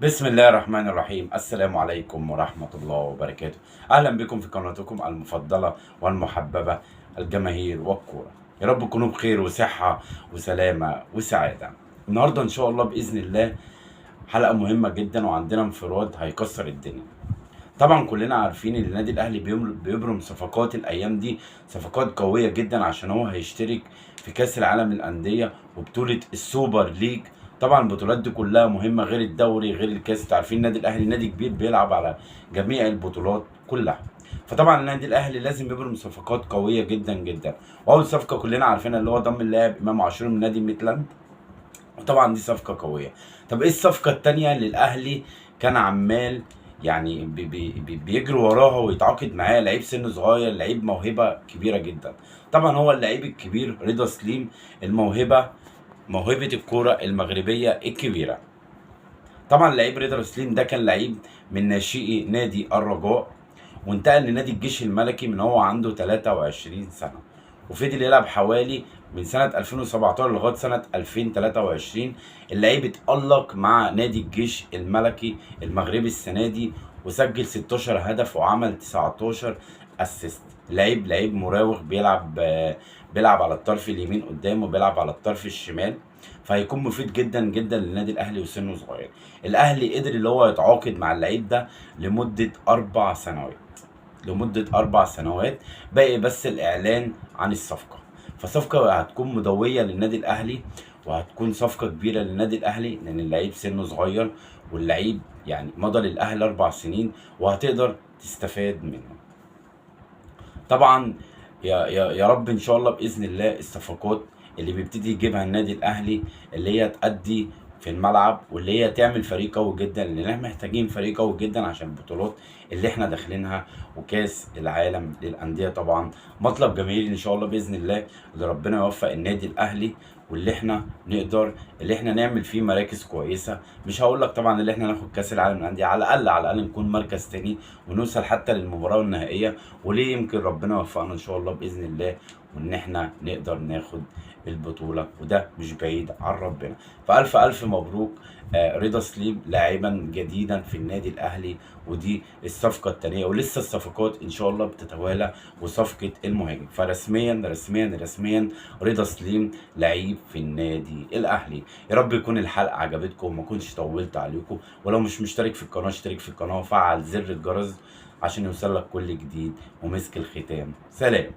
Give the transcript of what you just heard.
بسم الله الرحمن الرحيم. السلام عليكم ورحمة الله وبركاته. أهلا بكم في قناتكم المفضلة والمحببة، الجماهير والكورة. يا رب تكونوا بخير وصحة وسلامة وسعادة. النهاردة إن شاء الله بإذن الله حلقة مهمة جدا، وعندنا انفراد هيكسر الدنيا. طبعا كلنا عارفين ان النادي الاهلي بيبرم صفقات الايام دي، صفقات قويه جدا عشان هو هيشترك في كاس العالم للانديه وبطوله السوبر ليج. طبعا البطولات دي كلها مهمه، غير الدوري غير الكاس. انتوا عارفين النادي الاهلي نادي كبير بيلعب على جميع البطولات كلها. فطبعا النادي الاهلي لازم يبرم صفقات قويه جدا جدا. واول صفقه كلنا عارفينها اللي هو ضم اللاعب امام عاشور من نادي ميتلاند، وطبعا دي صفقة قوية. طب ايه الصفقة التانية اللي الاهلي كان عمال يعني بيجري وراها ويتعاقد معاه؟ لعيب سن صغير، لعيب موهبة كبيرة جدا. طبعا هو اللعيب الكبير رضا سليم، موهبة الكورة المغربية الكبيرة. طبعا لعيب رضا سليم ده كان لعيب من ناشئي نادي الرجاء، وانتقل لنادي الجيش الملكي من هو عنده 23 سنة، وفضل يلعب حوالي من سنة 2017 لغاية سنة 2023. اللعيب اتألق مع نادي الجيش الملكي المغربي السنة دي، وسجل 16 هدف وعمل 19 اسيست. لعيب مراوغ، بيلعب على الطرف اليمين قدام وبيلعب على الطرف الشمال، فهيكون مفيد جدا جدا للنادي الاهلي وسنه صغير. الاهلي قدر اللي هو يتعاقد مع اللعيب ده لمدة 4 سنوات، باقي بس الإعلان عن الصفقة. فصفقة هتكون مضوية للنادي الأهلي، وهتكون صفقة كبيرة للنادي الأهلي، لأن اللعيب سنه صغير، واللعيب يعني مضى للأهلي 4 سنين وهتقدر تستفاد منه. طبعا يا رب ان شاء الله باذن الله الصفقات اللي بيبتدي يجيبها النادي الاهلي اللي هي تأدي في الملعب، واللي هي تعمل فريق قوي جدا، لان احنا محتاجين فريق قوي جدا عشان البطولات اللي احنا داخلينها وكاس العالم للانديه. طبعا مطلب جماهيري ان شاء الله باذن الله اللي ربنا يوفق النادي الاهلي، واللي احنا نقدر اللي احنا نعمل فيه مراكز كويسه. مش هقول لك طبعا اللي احنا ناخد كاس العالم للانديه، على الاقل نكون مركز تاني ونوصل حتى للمباراه النهائيه. وليه يمكن ربنا يوفقنا ان شاء الله باذن الله، وان احنا نقدر ناخد البطوله، وده مش بعيد عن ربنا. فالف الف مبروك رضا سليم لاعبا جديدا في النادي الاهلي. ودي الصفقه الثانيه، ولسه الصفقات ان شاء الله بتتوالى. وصفقه المهاجم، فرسميا رسميا رسميا رضا سليم لعيب في النادي الاهلي. يا رب يكون الحلقه عجبتكم وما كنتش طولت عليكم. ولو مش مشترك في القناه اشترك في القناه وفعل زر الجرس عشان يوصلك كل جديد. ومسك الختام، سلام.